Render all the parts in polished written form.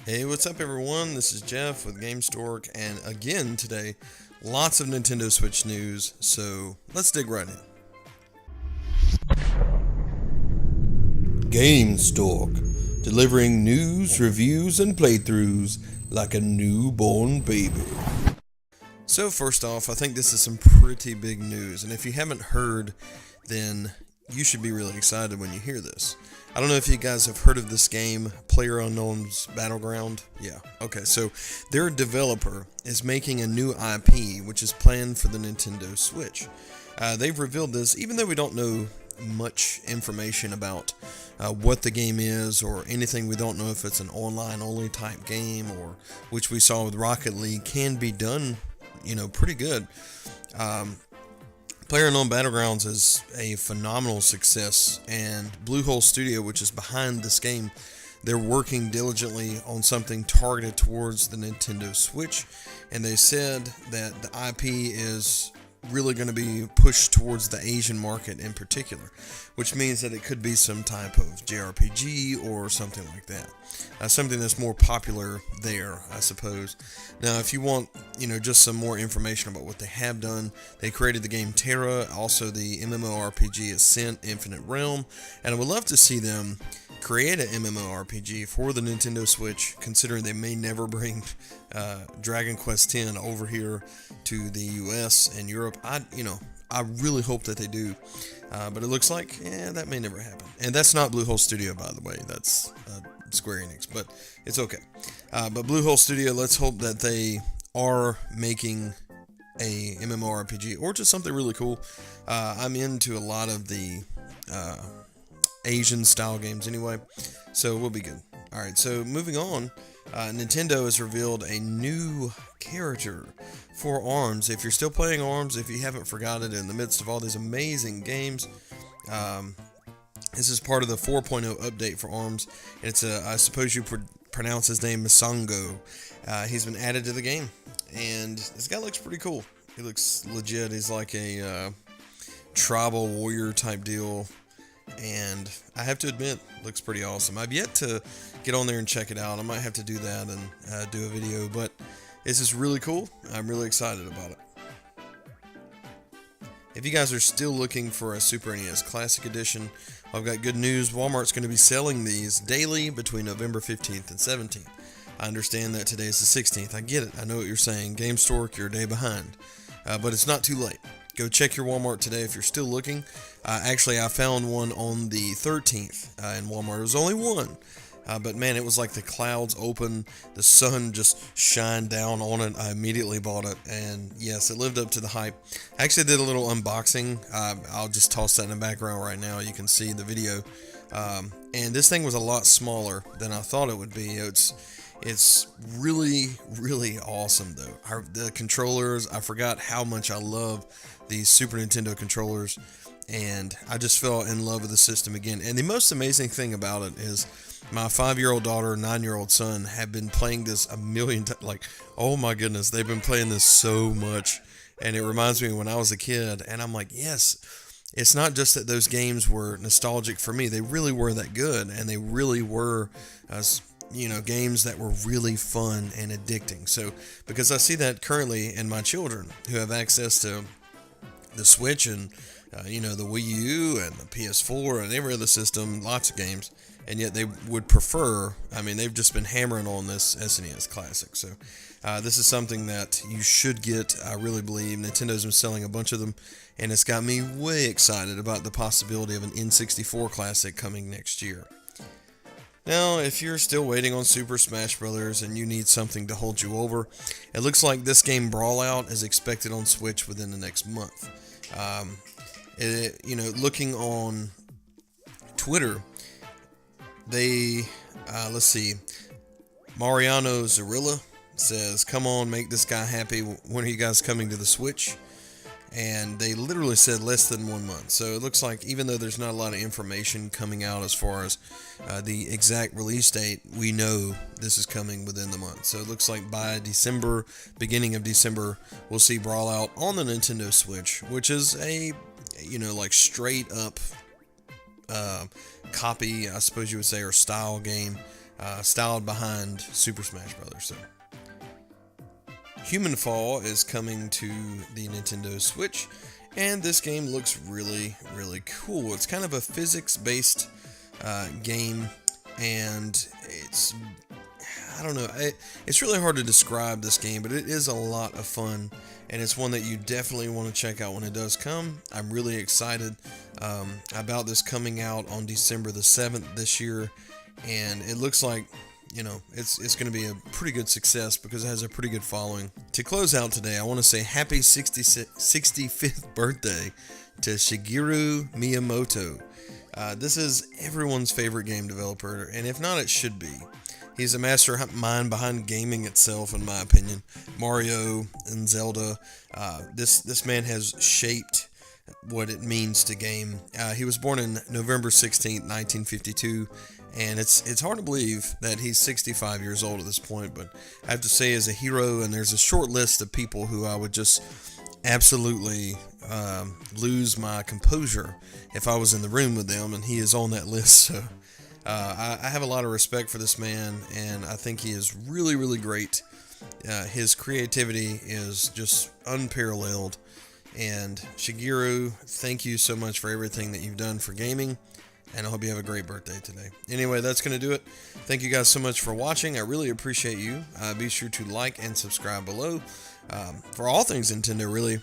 Hey, what's up, everyone? This is Jeff with Gamestork, and again today, lots of Nintendo Switch news, so let's dig right in. Gamestork, delivering news, reviews, and playthroughs like a newborn baby. So, first off, I think this is some pretty big news, and if you haven't heard, then you should be really excited when you hear this. I don't know if you guys have heard of this game, PlayerUnknown's Battleground. Yeah, okay, so their developer is making a new IP, which is planned for the Nintendo Switch. They've revealed this, even though we don't know much information about what the game is or anything. We don't know if it's an online only type game, or which we saw with Rocket League can be done, pretty good. PlayerUnknown Battlegrounds is a phenomenal success, and Bluehole Studio, which is behind this game, they're working diligently on something targeted towards the Nintendo Switch, and they said that the IP is really going to be pushed towards the Asian market in particular, which means that it could be some type of JRPG or something like that. Something that's more popular there, I suppose. Now, if you want, just some more information about what they have done, they created the game Terra, also the MMORPG Ascent Infinite Realm, and I would love to see them create an MMORPG for the Nintendo Switch, considering they may never bring Dragon Quest X over here to the US and Europe. I really hope that they do, but it looks like, that may never happen. And that's not Bluehole Studio, by the way. That's Square Enix, but it's okay. But Bluehole Studio, let's hope that they are making a MMORPG or just something really cool. I'm into a lot of the Asian style games anyway, so we'll be good. Alright, so moving on, Nintendo has revealed a new character for ARMS. If you're still playing ARMS, if you haven't forgotten it in the midst of all these amazing games, this is part of the 4.0 update for ARMS, and it's I suppose you pronounce his name Masango. He's been added to the game, and this guy looks pretty cool. He looks legit. He's like a tribal warrior type deal, and I have to admit, looks pretty awesome. I've yet to get on there and check it out. I might have to do that and do a video, but this is really cool. I'm really excited about it. If you guys are still looking for a Super NES Classic Edition, I've got good news. Walmart's going to be selling these daily between November 15th and 17th. I understand that today is the 16th. I get it. I know what you're saying. GameStork, you're a day behind. But it's not too late. Go check your Walmart today if you're still looking. Actually, I found one on the 13th in Walmart. It was only one. But man, it was like the clouds open, the sun just shined down on it. I immediately bought it, and yes, it lived up to the hype. I actually did a little unboxing. I'll just toss that in the background right now. You can see the video. And this thing was a lot smaller than I thought it would be. It's really, really awesome, though. The controllers, I forgot how much I love these Super Nintendo controllers, and I just fell in love with the system again. And the most amazing thing about it is my 5-year-old daughter, 9-year-old son have been playing this a million times. Like, oh my goodness, they've been playing this so much. And it reminds me when I was a kid, and I'm like, yes, it's not just that those games were nostalgic for me. They really were that good, and they really were, games that were really fun and addicting. So, because I see that currently in my children who have access to the Switch and, the Wii U and the PS4 and every other system, lots of games, and yet they would prefer, they've just been hammering on this SNES Classic. So this is something that you should get. I really believe Nintendo's been selling a bunch of them, and it's got me way excited about the possibility of an N64 Classic coming next year. Now, if you're still waiting on Super Smash Bros. And you need something to hold you over, it looks like this game Brawlout is expected on Switch within the next month. Looking on Twitter, let's see, Mariano Zarilla says, come on, make this guy happy. When are you guys coming to the Switch? And they literally said less than 1 month. So it looks like, even though there's not a lot of information coming out as far as the exact release date, we know this is coming within the month. So it looks like by December, beginning of December, we'll see Brawlout on the Nintendo Switch, which is a, straight up copy, I suppose you would say, or style game styled behind Super Smash Brothers. So, Human Fall is coming to the Nintendo Switch, and this game looks really, really cool. It's kind of a physics-based game, and I don't know, it's really hard to describe this game, but it is a lot of fun, and it's one that you definitely want to check out when it does come. I'm really excited about this coming out on December the 7th this year, and it looks like, you know, it's going to be a pretty good success because it has a pretty good following. To close out today, I want to say happy 65th birthday to Shigeru Miyamoto. This is everyone's favorite game developer, and if not, it should be. He's a mastermind behind gaming itself, in my opinion. Mario and Zelda. This man has shaped what it means to game. He was born in November 16th, 1952, and it's hard to believe that he's 65 years old at this point, but I have to say, as a hero, and there's a short list of people who I would just absolutely lose my composure if I was in the room with them, and he is on that list. So I have a lot of respect for this man, and I think he is really, really great. His creativity is just unparalleled. And Shigeru, thank you so much for everything that you've done for gaming, and I hope you have a great birthday today. Anyway, that's going to do it. Thank you guys so much for watching. I really appreciate you. Be sure to like and subscribe below. For all things Nintendo, really,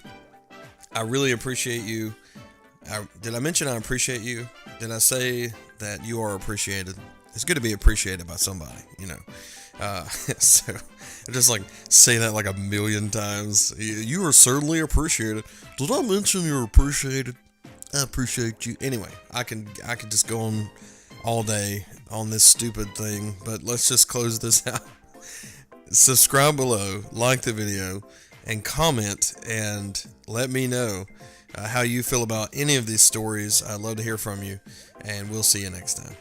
I really appreciate you. Did I mention I appreciate you? Did I say that you are appreciated? It's good to be appreciated by somebody, you know. So I just like say that like a million times. You are certainly appreciated. Did I mention you're appreciated? I appreciate you. Anyway, I could just go on all day on this stupid thing, but let's just close this out. Subscribe below, like the video, and comment, and let me know how you feel about any of these stories. I'd love to hear from you, and we'll see you next time.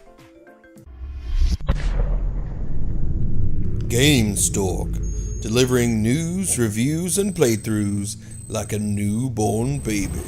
Gamestork, delivering news, reviews, and playthroughs like a newborn baby.